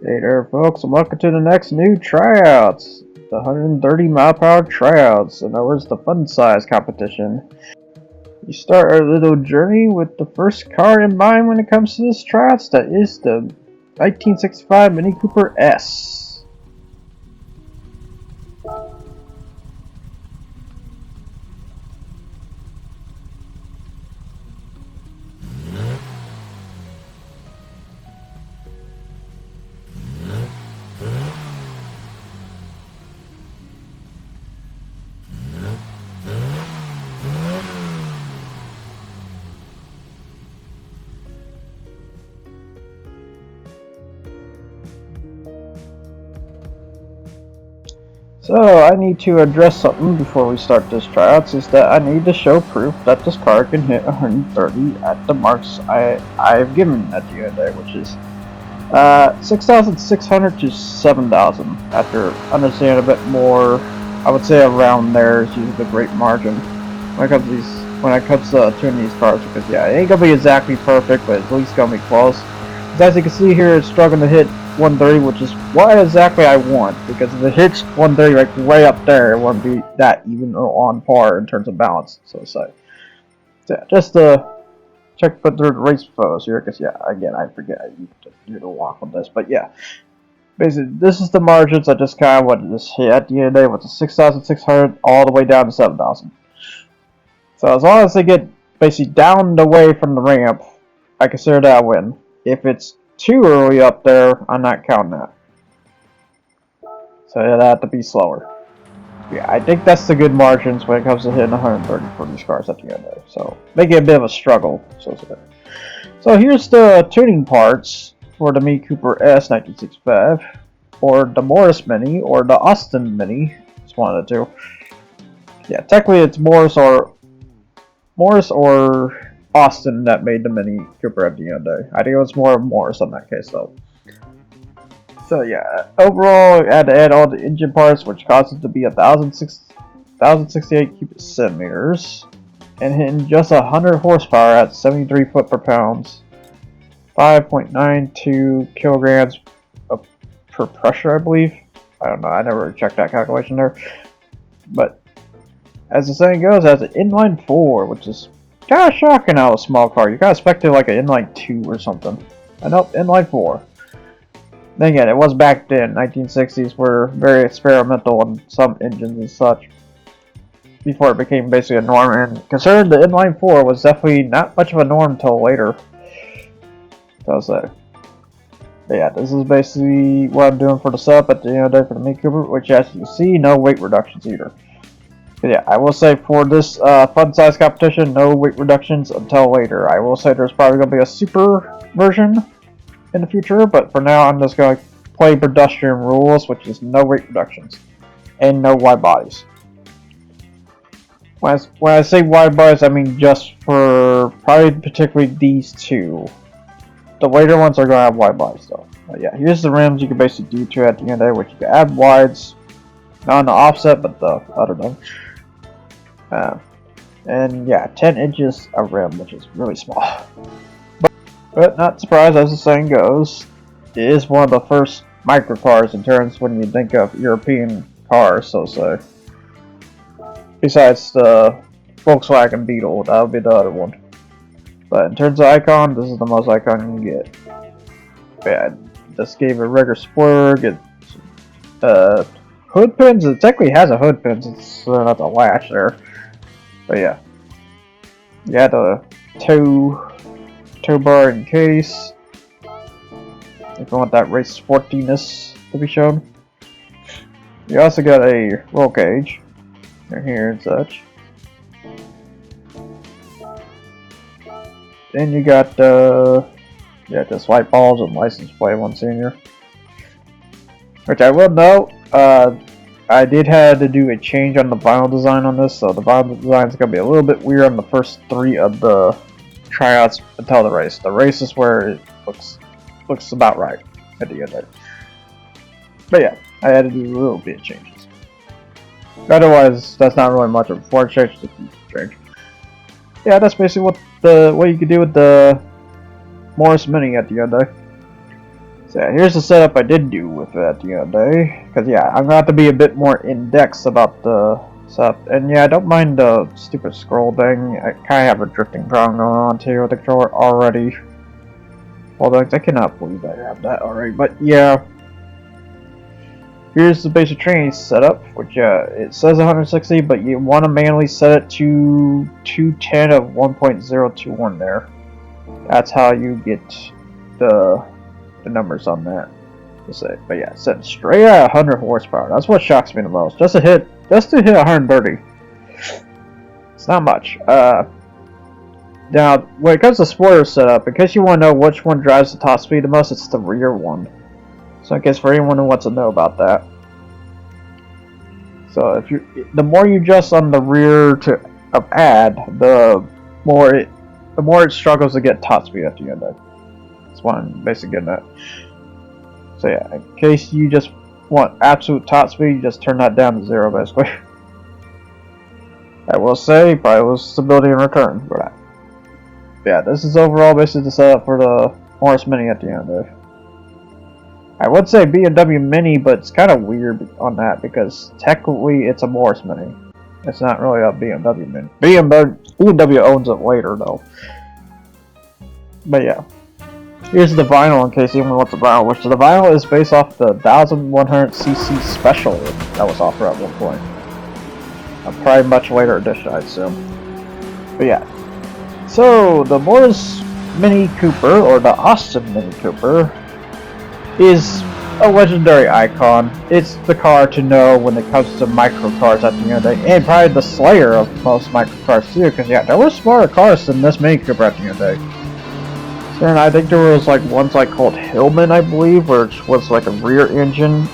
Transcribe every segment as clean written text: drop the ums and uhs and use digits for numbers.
Hey there folks, and welcome to the next new tryouts. The 130 mile per hour tryouts. In other words, the fun size competition. We start our little journey with the first car in mind when it comes to this tryouts. That is the 1965 Mini Cooper S. So I need to address something before we start this tryouts, is that I need to show proof that this car can hit 130 at the marks I've given at the end of the day, which is 6,600 to 7,000. After understanding a bit more, I would say around there is usually a great margin when it comes to tuning these cars, because yeah, it ain't gonna be exactly perfect, but at least gonna be close. As you can see here, it's struggling to hit 130, which is what exactly I want, because if it hits 130 like way up there, it won't be that even or on par in terms of balance, so to say. So yeah, just to check the race photos here, because yeah, again, I forget I need to do the walk on this, but yeah, basically this is the margins. I just kind of wanted to hit at the end of the day with the 6,600 all the way down to 7,000. So as long as they get basically down the way from the ramp, I consider that a win. If it's too early up there, I'm not counting that. So yeah, that have to be slower. Yeah, I think that's the good margins when it comes to hitting 130 for these cars at the end there. So make it a bit of a struggle. So here's the tuning parts for the Mini Cooper S 1965, or the Morris Mini, or the Austin Mini. It's one of the two. Yeah, technically it's Morris or Austin that made the Mini Cooper at the end of the day. I think it was more of Morris in that case though. So yeah, overall I had to add all the engine parts, which caused it to be 1,068 cubic centimeters, and hitting just 100 horsepower at 73 foot per pound, 5.92 kilograms per pressure, I believe. I don't know, I never checked that calculation there. But as the saying goes, as an inline 4, which is kind of shocking out of a small car. You kind of expected like an inline 2 or something. And nope, inline 4. Then again, it was back then. 1960s were very experimental on some engines and such, before it became basically a norm. And considering the inline 4 was definitely not much of a norm until later. So I'll say. But yeah, this is basically what I'm doing for the setup at the end of the day for the Mini Cooper, which as you can see, no weight reductions either. But yeah, I will say for this fun size competition, no weight reductions until later. I will say there's probably going to be a super version in the future, but for now I'm just going to play pedestrian rules, which is no weight reductions and no wide bodies. When I say wide bodies, I mean just for probably particularly these two. The later ones are going to have wide bodies though. But yeah, here's the rims you can basically do to at the end of the day, which you can add wides, not on the offset, but the other one. And yeah, 10 inches of rim, which is really small. But not surprised, as the saying goes, it is one of the first microcars in terms when you think of European cars, so to say. Besides the Volkswagen Beetle, that would be the other one. But in terms of icon, this is the most icon you can get. Yeah, just gave a regular spoiler, get hood pins. It technically has a hood pins, it's not the latch there. But yeah, you had a tow bar in case if you want that race sportiness to be shown. You also got a roll cage right here and such. Then you got just white balls and license plate one senior. Which I will note, I did have to do a change on the vinyl design on this, so the vinyl design is going to be a little bit weird on the first 3 of the tryouts until the race. The race is where it looks about right at the end of it. But yeah, I had to do a little bit of changes. Otherwise, that's not really much of a form change, just a change. Yeah, that's basically what you could do with the Morris Mini at the end of it. So yeah, here's the setup I did do with it at the end of the day. Because yeah, I'm going to have to be a bit more in-depth about the setup. And yeah, I don't mind the stupid scroll thing. I kind of have a drifting problem going on too with the controller already. Although I cannot believe I have that already. But yeah, here's the basic training setup. Which it says 160, but you want to manually set it to 210 of 1.021 there. That's how you get the numbers on that. But yeah, set straight at 100 horsepower. That's what shocks me the most. Just to hit 130. It's not much. Now, when it comes to spoiler setup, in case you want to know which one drives the top speed the most, it's the rear one. So in case for anyone who wants to know about that. So the more you adjust on the rear of add, the more it struggles to get top speed at the end of it. That's what I'm basically getting at. So yeah, in case you just want absolute top speed, you just turn that down to 0 basically. I will say, probably was stability and return for that. Yeah, this is overall basically the setup for the Morris Mini at the end of it. I would say BMW Mini, but it's kind of weird on that because technically it's a Morris Mini. It's not really a BMW Mini. BMW owns it later though. But yeah. Here's the vinyl in case anyone wants the vinyl, which the vinyl is based off the 1100cc special that was offered at one point. Probably much later edition, I'd assume. But yeah. So, the Morris Mini Cooper, or the Austin Mini Cooper, is a legendary icon. It's the car to know when it comes to microcars at the end of the day, and probably the slayer of most microcars too, because yeah, there were smaller cars than this Mini Cooper at the end of the day. And I think there was like ones called Hillman, I believe, which was like a rear engine.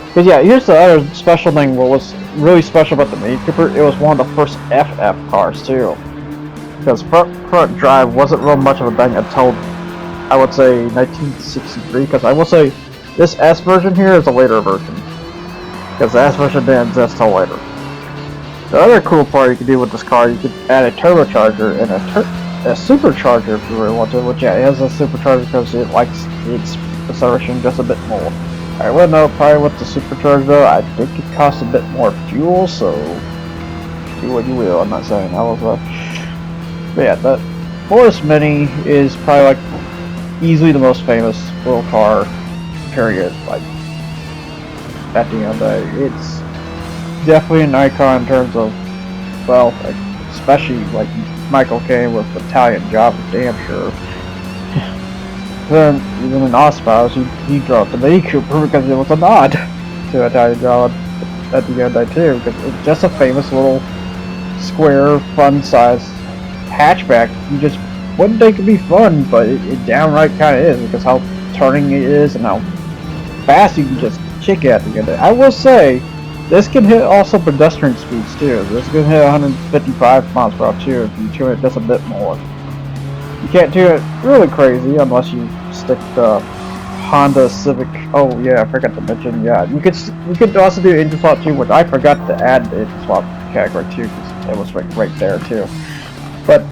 Because yeah, here's the other special thing. What was really special about the Mini Cooper? It was one of the first FF cars too. Because front drive wasn't real much of a thing until I would say 1963. Because I will say this S version here is a later version. Because the S version didn't exist till later. The other cool part you could do with this car, you could add a turbocharger and a supercharger if you really want to, which yeah, it has a supercharger because it likes its acceleration just a bit more. I would know probably with the supercharger though, I think it costs a bit more fuel, so do what you will. I'm not saying that was but yeah, the Morris Mini is probably like easily the most famous little car, period. Like at the end of the day, it's definitely an icon in terms of, well, like, especially like Michael Caine with Italian Job, damn sure. Then even in Osmows, he drove the Mini Cooper because it was a nod to Italian Job at the end of the day too, because it's just a famous little square, fun-sized hatchback. You just wouldn't think it'd be fun, but it downright kind of is because how turning it is and how fast you can just kick it at the end of it. I will say, this can hit also pedestrian speeds too. This can hit 155 miles per hour too if you tune it just a bit more. You can't do it really crazy unless you stick the Honda Civic. Oh yeah, I forgot to mention. Yeah, you could also do engine swap too, which I forgot to add the engine swap category too because it was right there too. But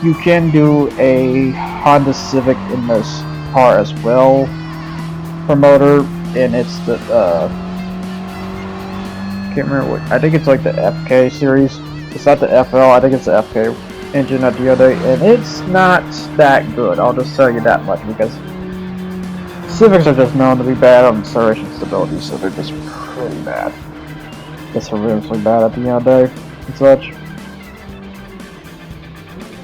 you can do a Honda Civic in this car as well for motor, and it's the can't remember what, I think it's like the FK series. It's not the FL, I think it's the FK engine at the other, and it's not that good. I'll just tell you that much because Civics are just known to be bad on acceleration stability, so they're just pretty bad. Just horrendously bad at the end of the day and such.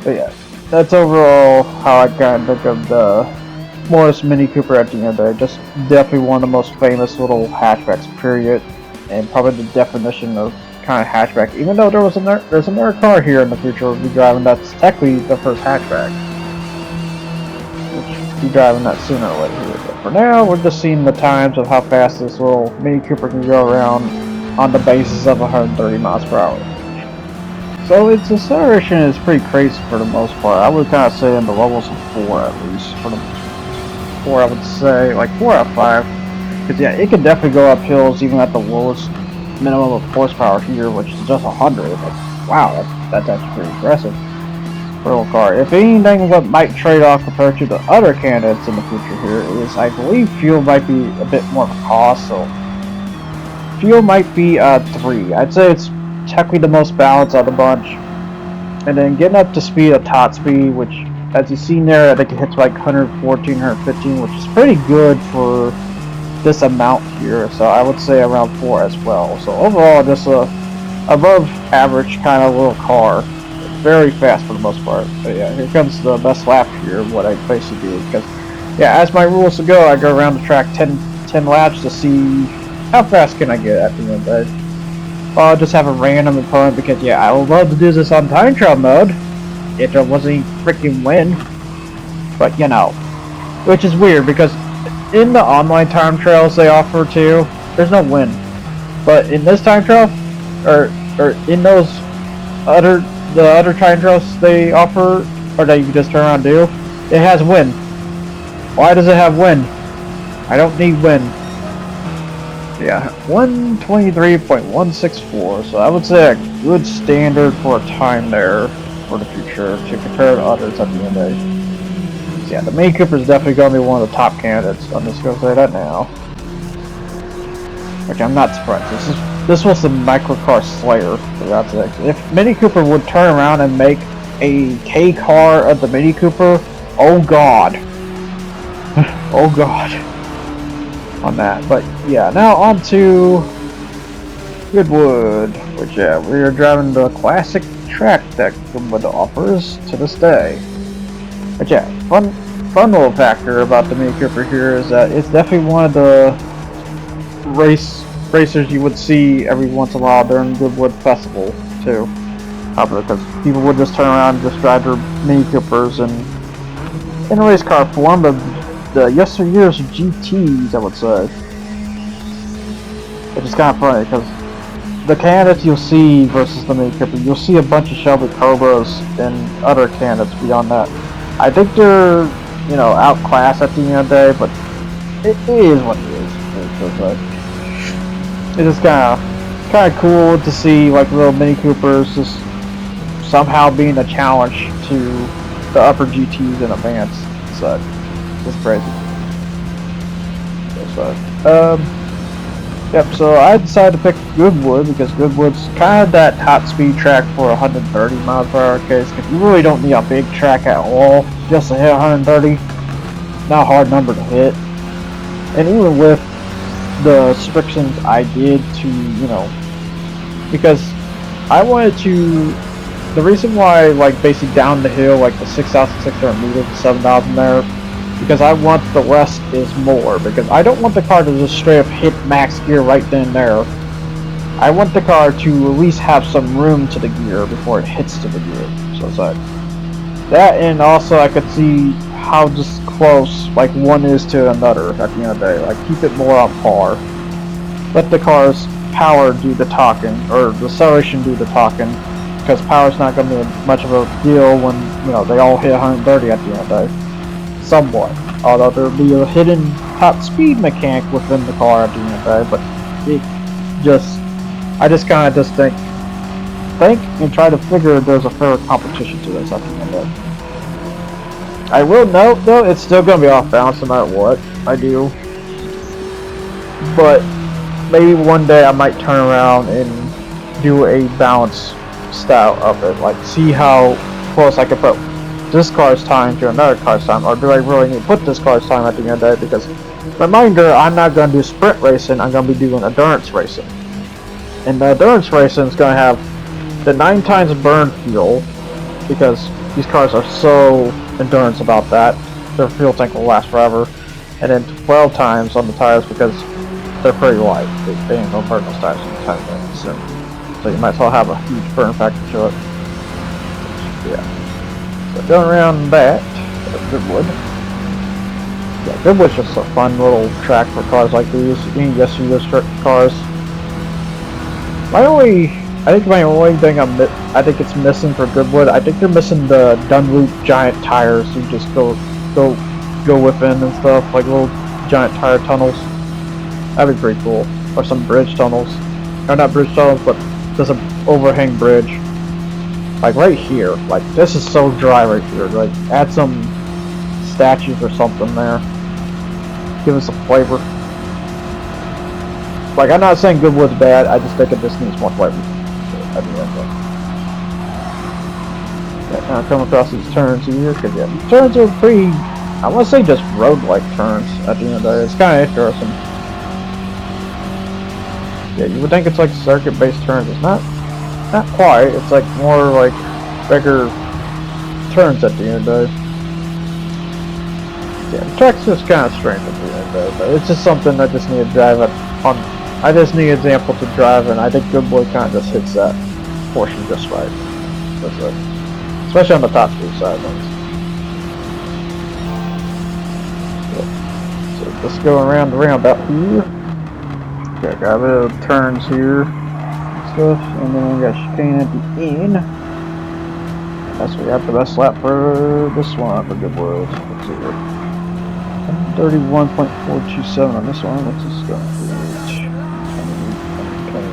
But yeah, that's overall how I kind of think of the Morris Mini Cooper at the end of the day. Just definitely one of the most famous little hatchbacks, period. And probably the definition of kind of hatchback, even though there's another car here in the future we'll be driving that's technically the first hatchback, which we'll be driving that sooner or later. But for now, we're just seeing the times of how fast this little Mini Cooper can go around on the basis of 130 miles per hour. So its acceleration is pretty crazy for the most part. I would kind of say in the levels of 4 at least. For the 4, I would say like 4 out of 5. Because yeah, it can definitely go up hills even at the lowest minimum of horsepower here, which is just 100. Like, wow, that's actually pretty impressive. real car. If anything, what might trade off compared to the other candidates in the future here is, I believe fuel might be a bit more of a cost. So fuel might be 3. I'd say it's technically the most balanced of the bunch. And then getting up to speed at top speed, which as you've seen there, I think it hits like 114, 115, which is pretty good for this amount here. So I would say around 4 as well. So overall, just a above average kind of little car. Very fast for the most part. But yeah, here comes the best lap here, what I basically do. Because, yeah, as my rules to go, I go around the track 10 laps to see how fast can I get at the end of the day. I'll just have a random opponent because, yeah, I would love to do this on time trial mode if there wasn't any freaking win. But, you know, which is weird because in the online time trials they offer too, there's no win. But in this time trial, or in those the other time trials they offer, or that you can just turn around and do, it has win. Why does it have win? I don't need win. Yeah, 123.164, so I would say a good standard for a time there for the future to compare to others at the end of the day. So yeah, the Mini Cooper is definitely going to be one of the top candidates. I'm just going to say that now. Which I'm not surprised. This was the microcar slayer, for God's sake. If Mini Cooper would turn around and make a K car of the Mini Cooper, oh god. Oh god. On that. But yeah, now on to Goodwood, which yeah, we are driving the classic track that Goodwood offers to this day. But yeah, fun little factor about the Mini Cooper here is that it's definitely one of the racers you would see every once in a while during Goodwood Festival too. Because people would just turn around and just drive their Mini Coopers in a race car form, but the yesteryear's GTs, I would say. Which is kind of funny because the candidates you'll see versus the Mini Cooper, you'll see a bunch of Shelby Cobras and other candidates beyond that. I think they're, you know, outclassed at the end of the day, but it is what it is. It's just kind of cool to see like little Mini Coopers just somehow being a challenge to the upper GTs in advance. So it's crazy. Yep, so I decided to pick Goodwood because Goodwood's kind of that top speed track for 130 miles per hour case. Because you really don't need a big track at all just to hit 130. Not a hard number to hit. And even with the restrictions I did to, you know, because I wanted to, the reason why like basically down the hill, like the 6,600 meters to 7,000 there, because I want the less is more, because I don't want the car to just straight up hit max gear right then and there. I want the car to at least have some room to the gear before it hits to the gear. So it's like that, and also I could see how just close like one is to another at the end of the day. Like keep it more on par. Let the car's power do the talking, or the acceleration do the talking, because power's not going to be much of a deal when, you know, they all hit 130 at the end of the day. Somewhat, although there'll be a hidden top speed mechanic within the car at the end of the day, but it just, I just kind of just think and try to figure there's a fair competition to this at the end of the day. I will note though, it's still going to be off balance no matter what I do, but maybe one day I might turn around and do a balance style of it, like see how close I can put this car's time to another car's time, or do I really need to put this car's time at the end of the day? Because reminder, I'm not going to do sprint racing, I'm going to be doing endurance racing, and the endurance racing is going to have the 9 times burn fuel, because these cars are so endurance about that. Their fuel tank will last forever, and then 12 times on the tires because they're pretty light. They ain't gonna burn those tires in the time soon. So you might as well have a huge burn factor to it. Yeah. So going around that, Goodwood. Yeah, Goodwood's just a fun little track for cars like these. Yesteryear's cars. I think my only thing I think it's missing for Goodwood, I think they're missing the Dunlop giant tires. You just go within and stuff, like little giant tire tunnels. That'd be pretty cool. Or some bridge tunnels. Or not bridge tunnels, but just an overhang bridge. like right here, like this is so dry right here. Like add some statues or something there. Give us some flavor. Like I'm not saying Goodwood's bad. I just think it just needs more flavor. Yeah, now come across these turns here, because yeah, these turns are pretty, I want to say just road-like turns at the end of the day. It's kind of interesting. Yeah, you would think it's like circuit-based turns. It's not quite. It's like more like bigger turns at the end of the day. Yeah, the track's just kind of strange at the end of the day, but it's just something I just need to drive it on. I just need an example to drive, and I think Goodwood kind of just hits that portion just right. That's it. Especially on the top speed side of things. Yeah. So let's go around the roundabout here. Okay, got a bit of turns here and stuff, and then we got chicane at the end. That's we got the best lap for this one for Goodwood. Let's see here. 131.427 on this one. What's this going to be?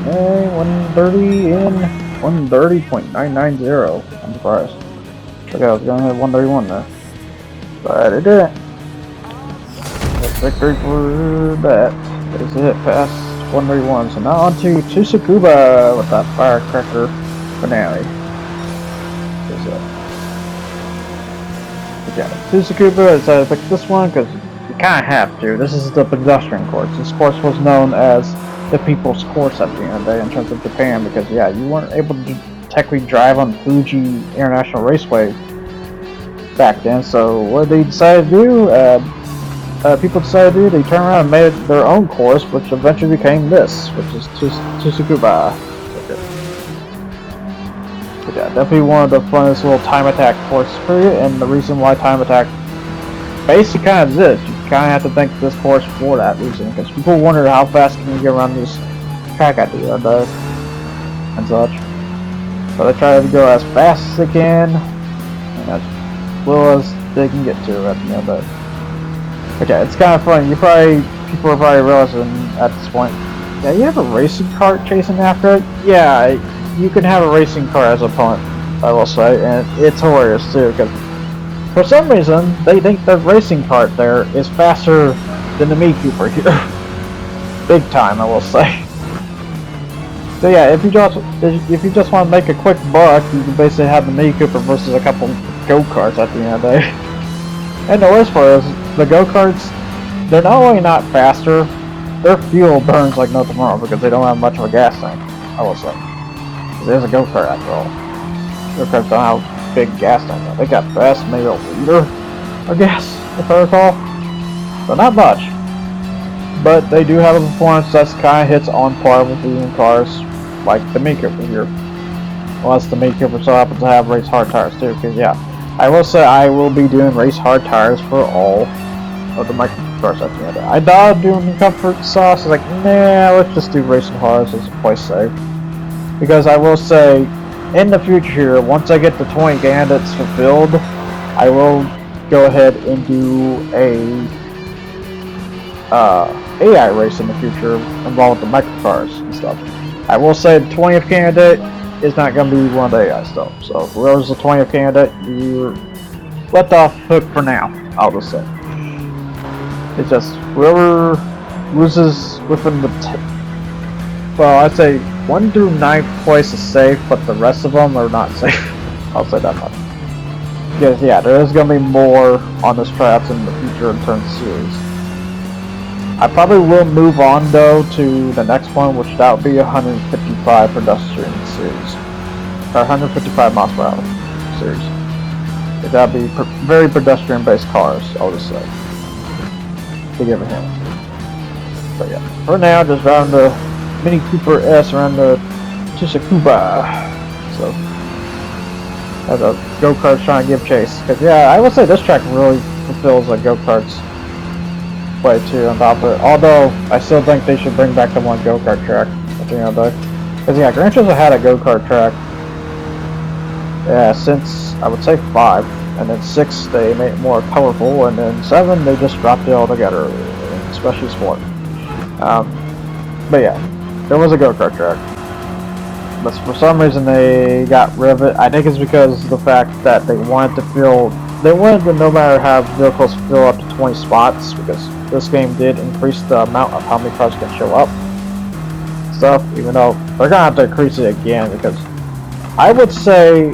130 and 130.990. I'm surprised. Okay, I was going to have 131 there. But it didn't. That's victory for that. There's a hit past 131. So now on to Tsukuba with that firecracker finale. Yeah, Tsukuba, I decided to pick this one because you kind of have to. This is the pedestrian course. This course was known as the people's course at the end of the day in terms of Japan because, yeah, you weren't able to technically drive on Fuji International Raceway back then. So what they decided to do, people decided to do, they turned around and made their own course, which eventually became this, which is Tsukuba. But yeah, definitely one of the funnest little time attack courses for you, and the reason why time attack basically kind of exists, you kind of have to think this course for that reason, because people wonder how fast can you get around this track at the end and such. So they try to go as fast as they can, and as little as they can get to at the end of it. But yeah, it's kind of funny. People are probably realizing at this point, yeah, you have a racing cart chasing after it. Yeah, you can have a racing car as an opponent, I will say, and it's hilarious too, because for some reason they think the racing cart there is faster than the Mini Cooper here. Big time, I will say. So yeah, if you just want to make a quick buck, you can basically have the Mini Cooper versus a couple go-karts at the end of the day. And the worst part is, the go-karts, they're not only not faster, their fuel burns like no tomorrow because they don't have much of a gas tank, I will say. There's a go-kart after all. Go-karts don't have big gas tank. They got fast, maybe a liter of gas, if I recall. So not much. But they do have a performance that's kind of hits on par with the cars, like the Mini Cooper here. Unless the Mini Cooper so happens to have race hard tires too, because yeah, I will say I will be doing race hard tires for all of the micro cars at the end. I thought doing the comfort sauce. I was like, nah, let's just do racing hards as a place safe. Because I will say, in the future here, once I get the 20 candidates fulfilled, I will go ahead and do a AI race in the future involved with the microcars and stuff. I will say the 20th candidate is not going to be one of the AI stuff. So whoever's the 20th candidate, you're let off hook for now, I'll just say. It's just whoever loses within the well, I'd say 1 through 9th place is safe, but the rest of them are not safe. I'll say that much. Because yeah, there is going to be more on this Tryouts in the future in terms of series. I probably will move on though to the next one, which that would be 155 pedestrian series, or 155 miles per hour series. That would be very pedestrian-based cars, I'll just say, to give a hint. But yeah, for now, just around the Mini Cooper S around the Tsukuba. So as a go-karts trying to give chase, because yeah, I would say this track really fulfills a go-karts play too on top of it. Although I still think they should bring back the one go-kart track at the end of the day. Because yeah, Gran Turismo had a go-kart track since I would say 5, and then 6 they made it more colorful, and then 7 they just dropped it all together, especially Sport. But yeah, there was a go-kart track. but for some reason they got rid of it. I think it's because of the fact that they wanted to no matter how vehicles fill up to 20 spots, because this game did increase the amount of how many cars can show up. Stuff, even though they're gonna have to increase it again, because I would say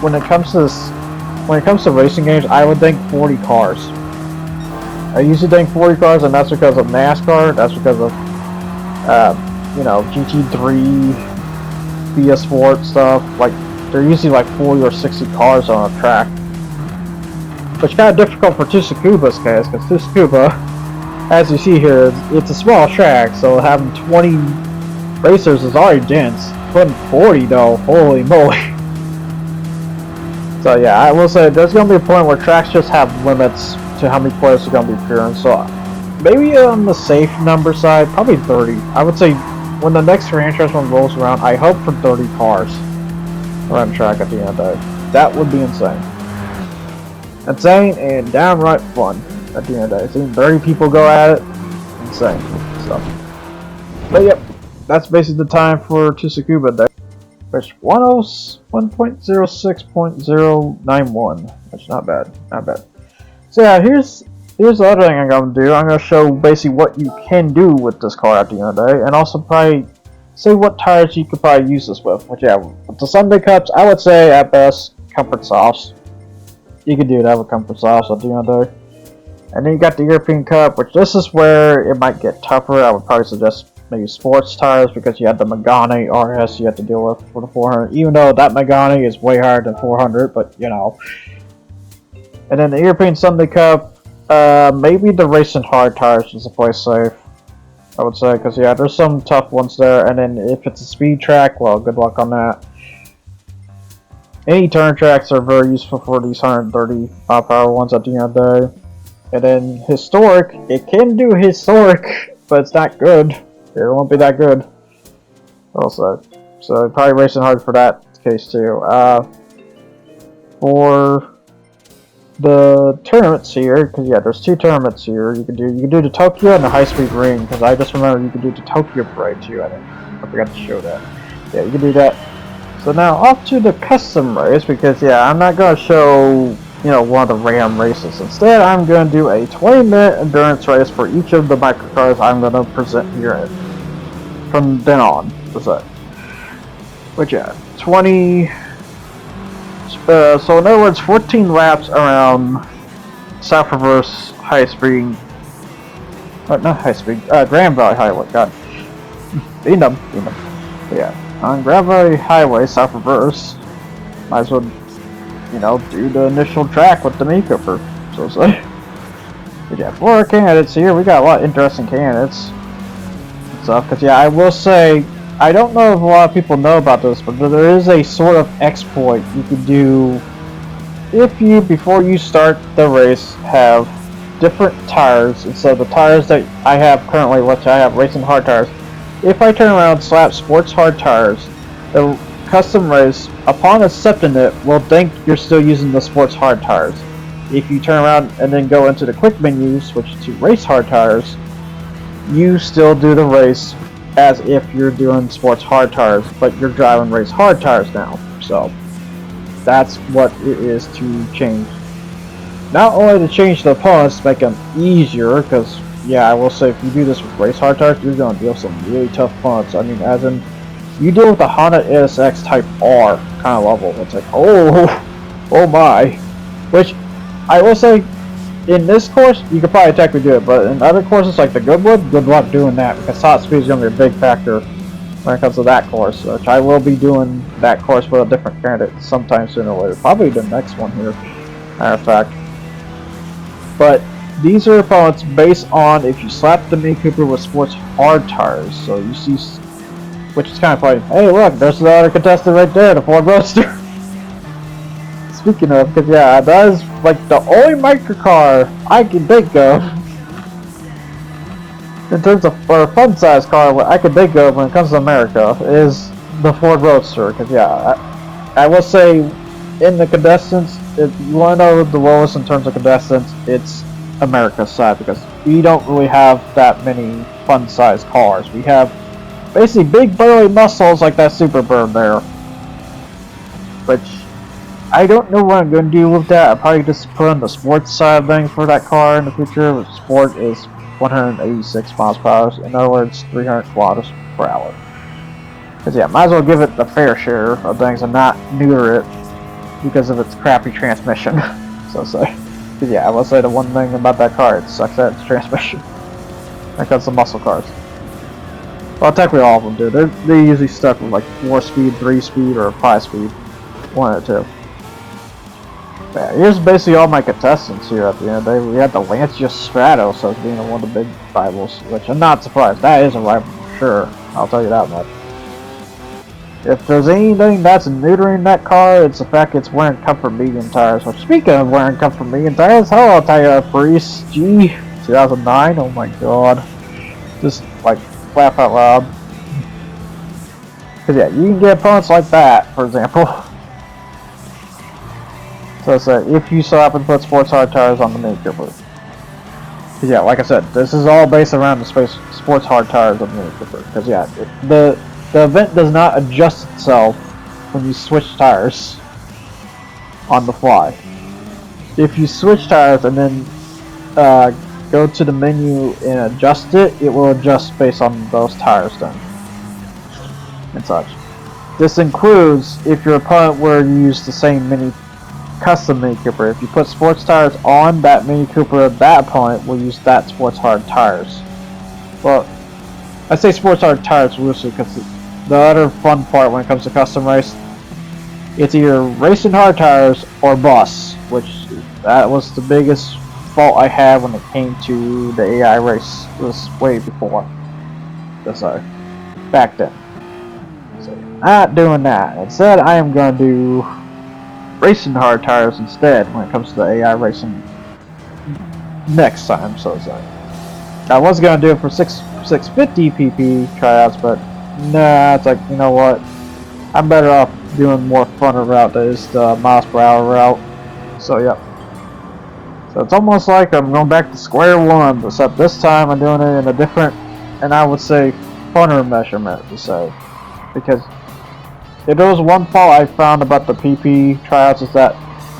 when it comes to racing games, I would think 40 cars. I usually think 40 cars, and that's because of NASCAR. That's because of GT3, PS4 stuff. Like they're usually like 40 or 60 cars on a track, which is kind of difficult for Tsukuba's case, because Tsukuba, as you see here, it's a small track, so having 20 racers is already dense. Putting 40 though, holy moly. So yeah, I will say there's going to be a point where tracks just have limits to how many players are going to be appearing. So maybe on the safe number side, probably 30. I would say when the next franchise one rolls around, I hope for 30 cars around the track at the end of the day. That would be insane. Insane and downright fun at the end of the day. Seeing 30 people go at it, insane. So, but yep, that's basically the time for Tsukuba Day. Which 101.06.091, which not bad, not bad. So yeah, here's the other thing I'm gonna do. I'm gonna show basically what you can do with this car at the end of the day, and also probably say what tires you could probably use this with. Which yeah, with the Sunday Cups, I would say at best comfort softs. You could do that with comfort softs at the end of the day. And then you got the European Cup, which this is where it might get tougher. I would probably suggest maybe sports tires, because you have the Megane RS you have to deal with for the 400, even though that Megane is way higher than 400, but you know. And then the European Sunday Cup, maybe the racing hard tires is a place safe, I would say, because yeah, there's some tough ones there. And then if it's a speed track, well, good luck on that. Any turn tracks are very useful for these 130 mile/hour ones at the end of the day. And then historic, it can do historic, but it's not good. It won't be that good. Also, so probably racing hard for that case too. For the tournaments here, because yeah, there's two tournaments here. You can do the Tokyo and the High Speed Ring. Because I just remember you can do the Tokyo Parade too. I forgot to show that. Yeah, you can do that. So now off to the custom race, because yeah, I'm not gonna show one of the Ram races. Instead, I'm going to do a 20-minute endurance race for each of the microcars I'm going to present here from then on. Which yeah, 20. So in other words, 14 laps around South Reverse High Speed. Not High Speed. Grand Valley Highway. God, being dumb. But yeah, on Grand Valley Highway, South Reverse. Might as well, do the initial track with the Mini Cooper, so to say. But yeah, for our candidates here, we got a lot of interesting candidates and stuff. Because yeah, I will say, I don't know if a lot of people know about this, but there is a sort of exploit you can do if you, before you start the race, have different tires instead of the tires that I have currently, which I have racing hard tires. If I turn around and slap sports hard tires, the custom race, upon accepting it, will think you're still using the sports hard tires. If you turn around and then go into the quick menu, switch to race hard tires, you still do the race as if you're doing sports hard tires, but you're driving race hard tires now. So that's what it is to change. Not only to change the opponents to make them easier, because yeah, I will say if you do this with race hard tires, you're going to deal with some really tough opponents. I mean, as in, you deal with the Honda NSX Type R kind of level. It's like, oh my. Which, I will say, in this course, you could probably technically do it, but in other courses like the Goodwood, good luck doing that, because top speed is going to be a big factor when it comes to that course, which I will be doing that course with a different candidate sometime sooner or later. Probably the next one here, matter of fact. But these are opponents based on if you slap the Mini Cooper with sports hard tires. So you see, which is kind of funny. Hey, look, there's the other contestant right there, the Ford Roadster. Speaking of, because yeah, that is like the only microcar I can think of in terms of fun size car I can think of when it comes to America is the Ford Roadster. Because yeah, I will say in the contestants, if you want to know the lowest in terms of contestants, it's America's side, because we don't really have that many fun size cars. We have basically big burly muscles like that Superbird there. Which, I don't know what I'm going to do with that. I'll probably just put on the sports side of things for that car in the future. Sport is 186 miles per hour. In other words, 300 kilometers per hour. Because yeah, might as well give it the fair share of things and not neuter it because of its crappy transmission. So say. Yeah, I will say the one thing about that car, it sucks at its transmission. When it comes to muscle cars. Well, technically all of them do. They're usually stuck with like 4-speed, 3-speed, or 5-speed. One or two. Yeah, here's basically all my contestants here at the end of the day. We had the Lancia Stratos as being one of the big rivals, which I'm not surprised. That is a rival for sure. I'll tell you that much. If there's anything that's neutering that car, it's the fact it's wearing comfort medium tires. Which, speaking of wearing comfort medium tires, hell, I'll tell you, Prius G 2009. Oh my god, just like laugh out loud. Cause yeah, you can get opponents like that, for example. So it's if you so happen to put sports hard tires on the Mini Cooper. Cause yeah, like I said, this is all based around the sports hard tires on the Mini Cooper. Cause yeah, the event does not adjust itself when you switch tires on the fly. If you switch tires and then go to the menu and adjust it, it will adjust based on those tires then. And such. This includes if your opponent were to use the same custom Mini Cooper. If you put sports tires on that Mini Cooper, that opponent will use that sports hard tires. Well, I say sports hard tires loosely because the other fun part when it comes to custom race, it's either racing hard tires or bus, which that was the biggest fault I had when it came to the AI race. It was way before. Sorry, back then. So not doing that. Instead, I am going to do racing hard tires instead when it comes to the AI racing next time. So it's like I was going to do it for 650 pp tryouts, but nah, it's like, you know what, I'm better off doing more funner route that is the miles per hour route. So yep. So it's almost like I'm going back to square one, except this time I'm doing it in a different, and I would say funner measurement to say. Because if there was one fault I found about the PP tryouts is that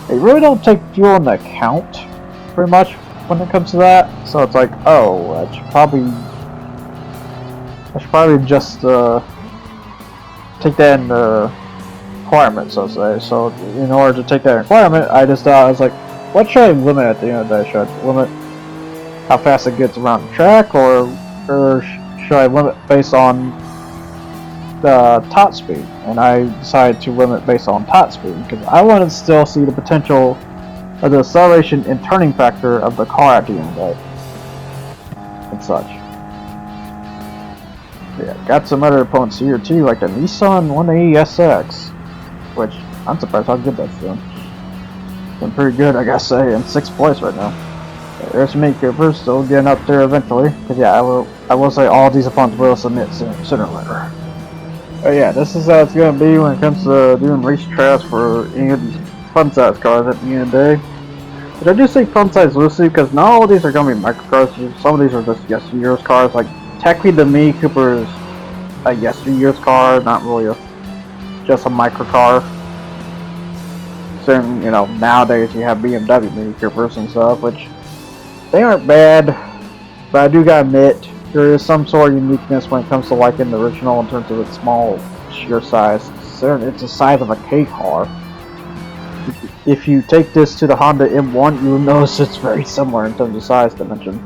they really don't take fuel into account pretty much when it comes to that. So it's like, oh, I should probably just take that in the requirement, so to say. So in order to take that requirement, I just thought, I was like, what should I limit at the end of the day? Should I limit how fast it gets around the track, or should I limit based on the top speed? And I decided to limit based on top speed because I want to still see the potential of the acceleration and turning factor of the car at the end of the day and such. Yeah, got some other opponents here too, like the Nissan 180SX, which I'm surprised how good that's doing. Been pretty good, I gotta say, in 6th place right now. Yeah, there's Mini Cooper still getting up there eventually, because yeah, I will say all these opponents will submit sooner or later. But yeah, this is how it's gonna be when it comes to doing race tryouts for any of these fun size cars at the end of the day. But I do say fun size loosely because not all of these are gonna be microcars. Some of these are just yesteryear's cars. Like technically, the Mini Cooper is a yesteryear's car, not really just a microcar. So you know, nowadays you have BMW Mini Coopers and stuff, which they aren't bad. But I do gotta admit, there is some sort of uniqueness when it comes to liking the original in terms of its small sheer size. It's the size of a K car. If you take this to the Honda M1, you will notice it's very similar in terms of size dimension.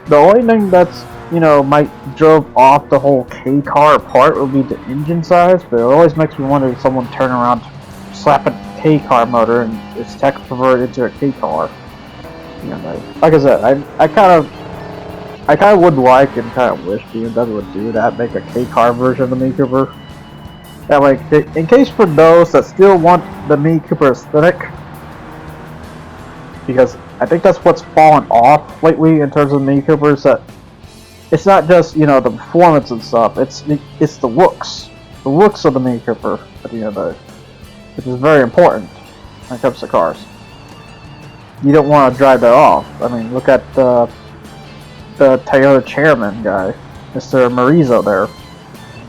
The only thing that's, you know, might drove off the whole K car apart would be the engine size, but it always makes me wonder if someone turn around, slap a K car motor, and it's tech converted into a K car. You know, like I said, I kind of would like and kind of wish BMW would do that, make a K car version of the Mini Cooper. That way, in case for those that still want the Mini Cooper aesthetic, because I think that's what's fallen off lately in terms of Mini Coopers, that it's not just, you know, the performance and stuff, it's the looks of the Mini Cooper at the end of the day, which is very important when it comes to cars. You don't want to drive that off. I mean, look at the Toyota chairman guy. Mr. Marizo there.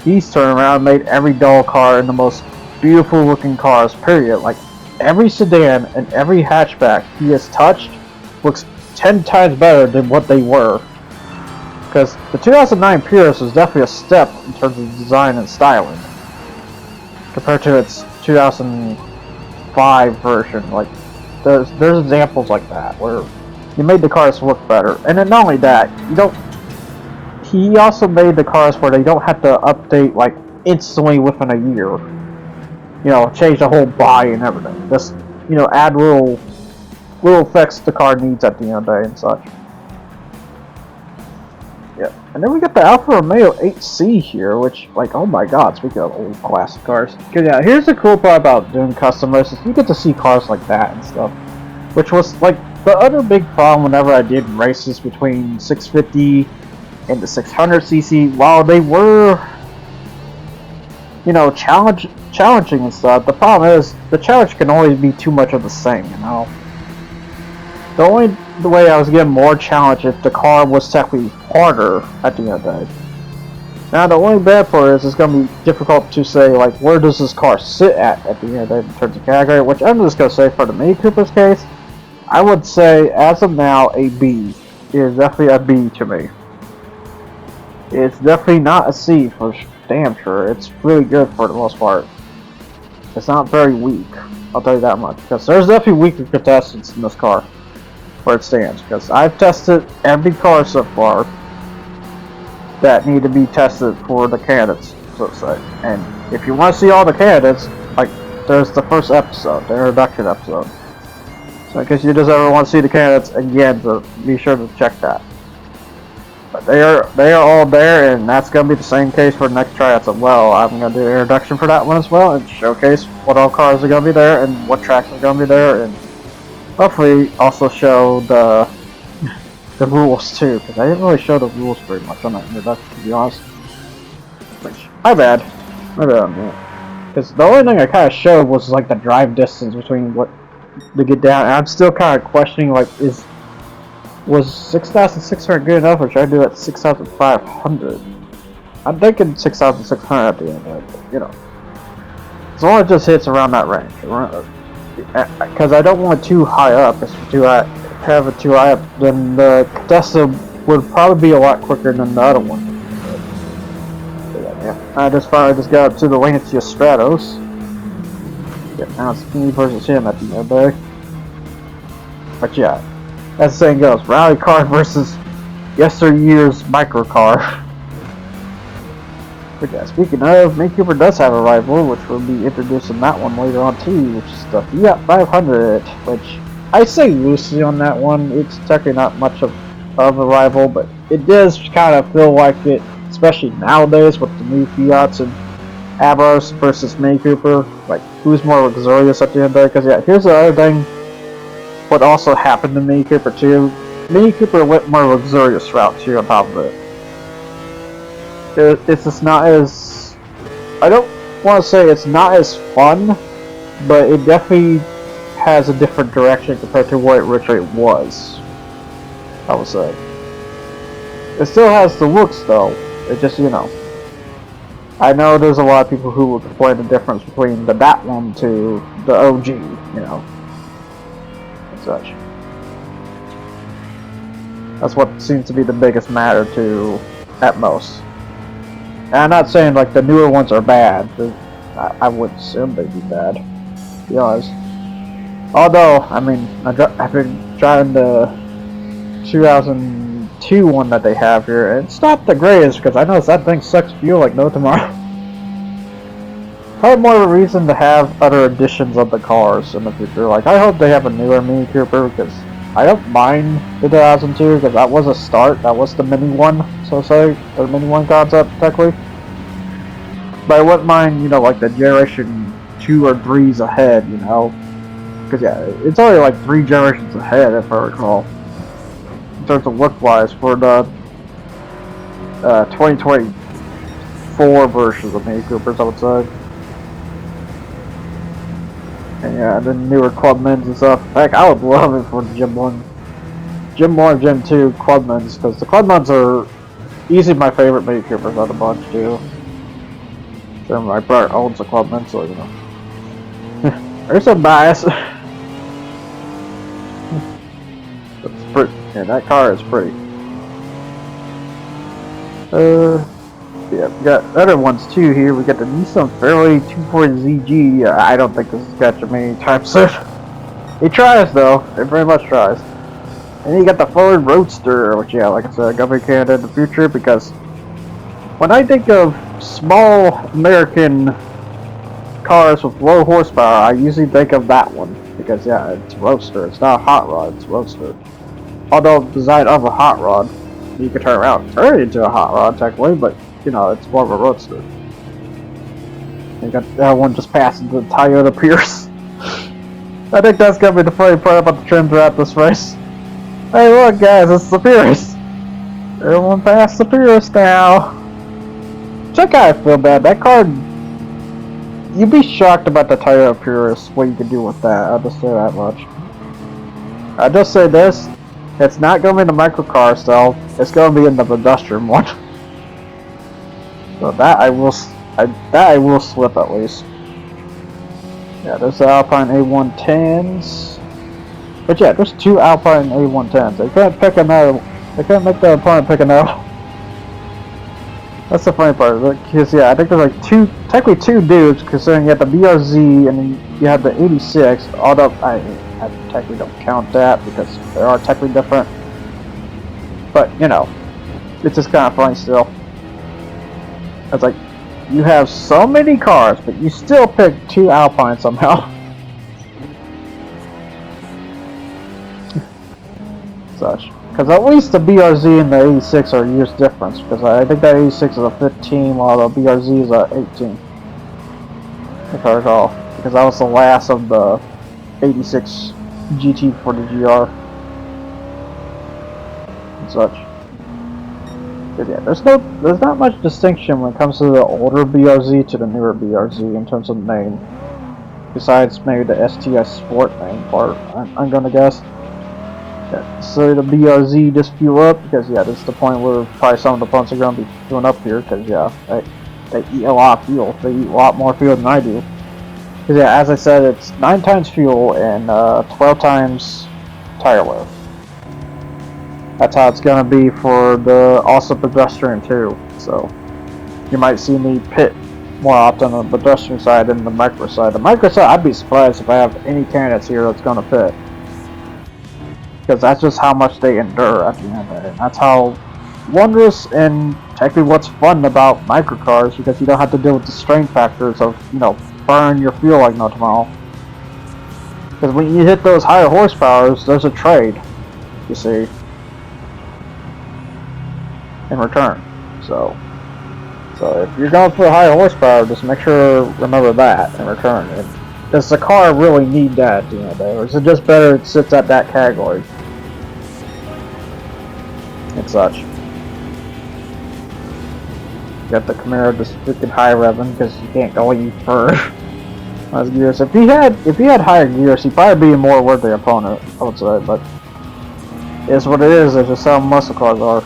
He's turned around and made every doll car in the most beautiful looking cars, period. Like, every sedan and every hatchback he has touched looks 10 times better than what they were. Because the 2009 Prius was definitely a step in terms of design and styling compared to its 2005 version. Like, there's examples like that where you made the cars look better. And then not only that, he also made the cars where they don't have to update like instantly within a year. You know, change the whole body and everything. Just, you know, add little effects the car needs at the end of the day and such. Yeah, and then we got the Alfa Romeo 8C here, which, like, oh my god, speaking of old classic cars. Cause yeah, here's the cool part about doing custom races, you get to see cars like that and stuff. Which was, like, the other big problem whenever I did races between 650 and the 600cc, while they were, you know, challenging and stuff, the problem is, the challenge can always be too much of the same, you know? The way I was getting more challenged if the car was technically harder at the end of the day. Now the only bad part is it's going to be difficult to say, like, where does this car sit at the end of the day in terms of category, which I'm just going to say for the Mini Cooper's case, I would say, as of now, a B. It is definitely a B to me. It's definitely not a C for damn sure. It's really good for the most part. It's not very weak, I'll tell you that much, because there's definitely weaker contestants in this car. Where it stands, because I've tested every car so far that need to be tested for the candidates, so to say. And if you want to see all the candidates, like, there's the first episode, the introduction episode. So in case you just ever want to see the candidates again, so be sure to check that. But they are all there, and that's going to be the same case for the next tryouts as well. I'm going to do an introduction for that one as well, and showcase what all cars are going to be there, and what tracks are going to be there, and hopefully also show the rules too, because I didn't really show the rules very much on that introduction, to be honest. Which, my bad on that. Because the only thing I kind of showed was like the drive distance between what to get down, and I'm still kind of questioning, like, was 6,600 good enough, or should I do it at 6,500? I'm thinking 6,600 at the end of it, but, you know. As long as it just hits around that range. Because I don't want it too high up. If too high, have it too high up, then the Tesla would probably be a lot quicker than the other one. Yeah, I just got up to the Lancia Stratos. Yeah, now it's me versus him at the end of the day. But yeah, as the saying goes, rally car versus yesteryear's microcar. But yeah, speaking of, Mini Cooper does have a rival, which we'll be introducing that one later on too, which is the Fiat 500, which I say loosely on that one. It's technically not much of a rival, but it does kind of feel like it, especially nowadays with the new Fiats and Abarths versus Mini Cooper. Like, who's more luxurious at the end of the day? Because yeah, here's the other thing. What also happened to Mini Cooper too. Mini Cooper went more luxurious route too on top of it. It's just not as, I don't want to say it's not as fun, but it definitely has a different direction compared to what it originally was, I would say. It still has the looks though, it just, you know, I know there's a lot of people who will complain the difference between that one to the OG, you know, and such. That's what seems to be the biggest matter to, at most. And I'm not saying like the newer ones are bad. I would assume they'd be bad, to be honest. Although, I mean, I've been driving the 2002 one that they have here, and it's not the greatest because I know that thing sucks fuel like no tomorrow. Probably more of a reason to have other editions of the cars in the future. Like, I hope they have a newer Mini Cooper because I don't mind the 2002 because that was a start. That was the Mini one, so to say, or Mini one concept technically. But I wouldn't mind, you know, like the generation 2 or 3s ahead, you know, because yeah, it's only like 3 generations ahead if I recall, in terms of look-wise for the 2024 versions of Mini Coopers, I would say. And yeah, the newer Clubmans and stuff. Heck, I would love it for Gen 1, Gen 2 Clubmans, because the Clubmans are Easily my favorite Mini Coopers out of the bunch too. So my brother owns the Clubman, so you know. There's some bias. It's pretty. Yeah, that car is pretty. Yeah, we got other ones too here. We got the Nissan Fairway 240ZG. I don't think this is catching me anytime soon. It tries though. It very much tries. And then you got the Ford Roadster, which yeah, like I said, government Canada in the future, because when I think of small American cars with low horsepower, I usually think of that one. Because yeah, it's a Roadster. It's not a hot rod, it's a Roadster. Although designed of a hot rod, you can turn it into a hot rod technically, but you know, it's more of a Roadster. You got that one just passing the Toyota Pierce. I think that's gonna be the funny part about the trim throughout this race. Hey look guys, it's the Pierce! Everyone passed the Pierce now! Check out, I feel bad, that car... You'd be shocked about the Toyota Pierce, what you can do with that, I'll just say that much. I'll just say this, it's not gonna be in the microcar style, it's gonna be in the pedestrian one. So that I will slip at least. Yeah, there's the Alpine A110s. But yeah, there's two Alpine A110s. They couldn't pick another. They couldn't make the opponent pick another. That's the funny part. Because yeah, I think there's like technically two dudes. Considering you have the BRZ and then you have the 86. Although I technically don't count that because they are technically different. But you know, it's just kind of funny still. It's like, you have so many cars, but you still pick two Alpines somehow. Such. Because at least the BRZ and the 86 are years difference. Because I think that 86 is a 15, while the BRZ is a 18. If I recall. Because that was the last of the 86 GT for the GR. And such. Yeah, there's not much distinction when it comes to the older BRZ to the newer BRZ in terms of name. Besides maybe the STS Sport name part, I'm gonna guess. Yeah, so the BRZ just flew up because yeah, this is the point where probably some of the punts are gonna be filling up here because yeah, they eat a lot of fuel. They eat a lot more fuel than I do. Because yeah, as I said, it's 9 times fuel and 12 times tire wear. That's how it's gonna be for the also pedestrian too. So you might see me pit more often on the pedestrian side than the micro side. The micro side, I'd be surprised if I have any candidates here that's gonna pit, because that's just how much they endure at the end of it. And that's how wondrous and technically what's fun about microcars, because you don't have to deal with the strain factors of, you know, burn your fuel like no tomorrow. Because when you hit those higher horsepowers, there's a trade, you see, in return. So if you're going for a higher horsepower, just make sure remember that in return. And does the car really need that at the end of the day, or is it just better it sits at that category and such? You got the Camaro just freaking high revving because you can't go any further. Those gears. If he had higher gears, he'd probably be a more worthy opponent, I would say. But it's what it is. It's just how muscle cars are.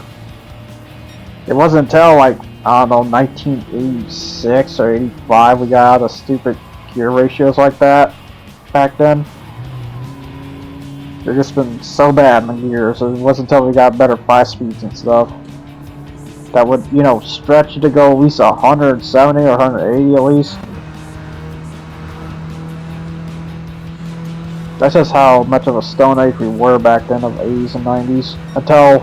It wasn't until like, I don't know, 1986 or 85 we got out of stupid gear ratios like that back then. They've just been so bad in the gears. It wasn't until we got better 5-speeds and stuff that would, you know, stretch you to go at least 170 or 180 at least. That's just how much of a stone age we were back then of 80s and 90s. Until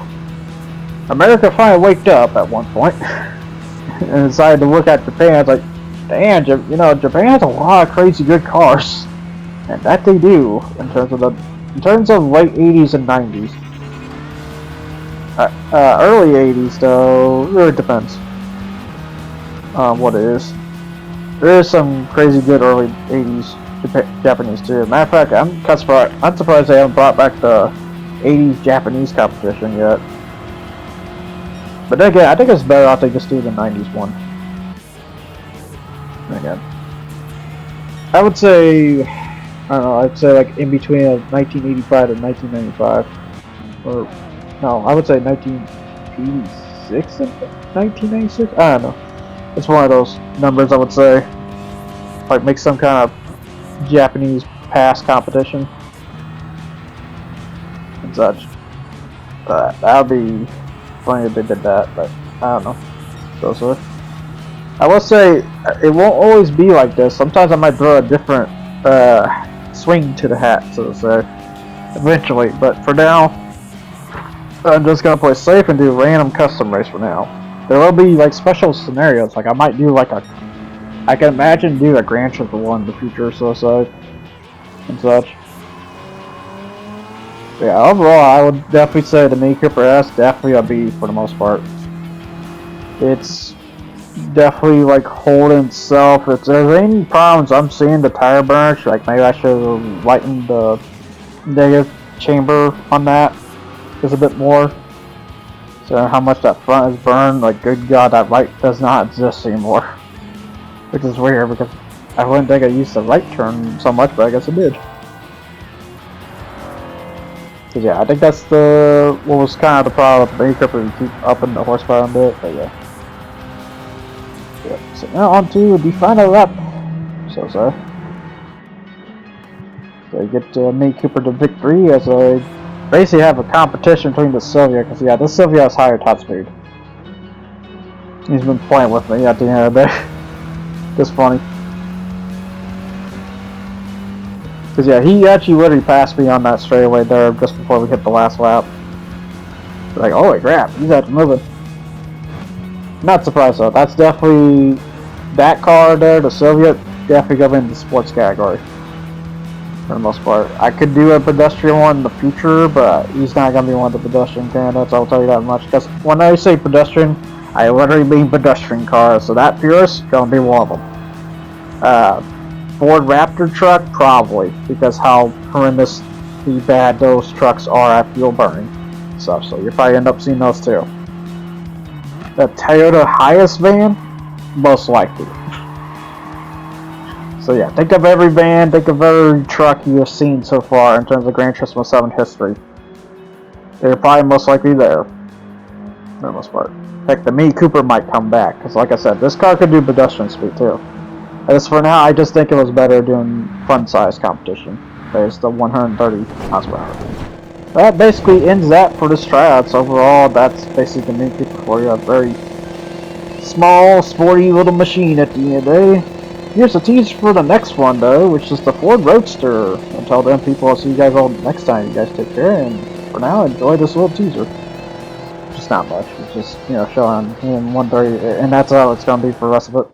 America finally waked up at one point and decided to look at Japan. It's like, damn, you know, Japan has a lot of crazy good cars, and that they do in terms of late 80s and 90s. Early 80s though, it really depends what it is. There is some crazy good early 80s Japanese too. Matter of fact, I'm surprised they haven't brought back the 80s Japanese competition yet. But then again, I think it's better off they just do the 90s one. Again, I would say, I don't know, I'd say like in between 1985 and 1995. Or, no, I would say 1986 1996 and 1996. I don't know. It's one of those numbers I would say. Like make some kind of Japanese pass competition and such. That would be funny if they did that, but I don't know. So. I will say it won't always be like this. Sometimes I might throw a different swing to the hat, so to say, eventually. But for now, I'm just gonna play safe and do random custom race for now. There will be like special scenarios. Like I might do like I can imagine do a Grand Chip one in the future, so and such. Yeah, overall, I would definitely say the Mini Cooper S definitely a B for the most part. It's definitely like holding itself. If there's any problems I'm seeing, the tire burns, like maybe I should have lightened the negative chamber on that just a bit more. So how much that front is burned, like good god, that light does not exist anymore. Which is weird because I wouldn't think I used the right turn so much, but I guess I did. So yeah, I think that's what was kind of the problem with the Mini Cooper. You keep upping the horsepower on it, but yeah. Yep. So now on to the final lap. So you get Mini Cooper to victory as I basically have a competition between the Sylvia, because yeah, this Sylvia has higher top speed. He's been playing with me at the end of the day. Just funny. Because yeah, he actually literally passed me on that straightaway there just before we hit the last lap. Like, holy crap, he's actually moving. Not surprised though. That's definitely that car there, the Sylvia, definitely go in the sports category for the most part. I could do a pedestrian one in the future, but he's not gonna be one of the pedestrian candidates. I'll tell you that much. Because when I say pedestrian, I literally mean pedestrian cars. So that Purus gonna be one of them. Ford Raptor truck probably, because how horrendously bad those trucks are at fuel burning stuff. So you'll probably end up seeing those too. The Toyota Hiace van, most likely. So yeah, think of every van, think of every truck you have seen so far in terms of Gran Turismo 7 history. They're probably most likely there, for the most part. Heck, the Mini Cooper might come back, because like I said, this car could do pedestrian speed too. As for now, I just think it was better doing fun size competition. There's the 130 miles per hour. That basically ends that for this tryouts. Overall, that's basically the Mini Cooper for you. A very small, sporty little machine at the end of the day. Here's a teaser for the next one, though, which is the Ford Roadster. Until then, people, I'll see you guys all next time. You guys take care, and for now, enjoy this little teaser. Just not much. It's just, you know, showing him 130, and that's how it's going to be for the rest of it.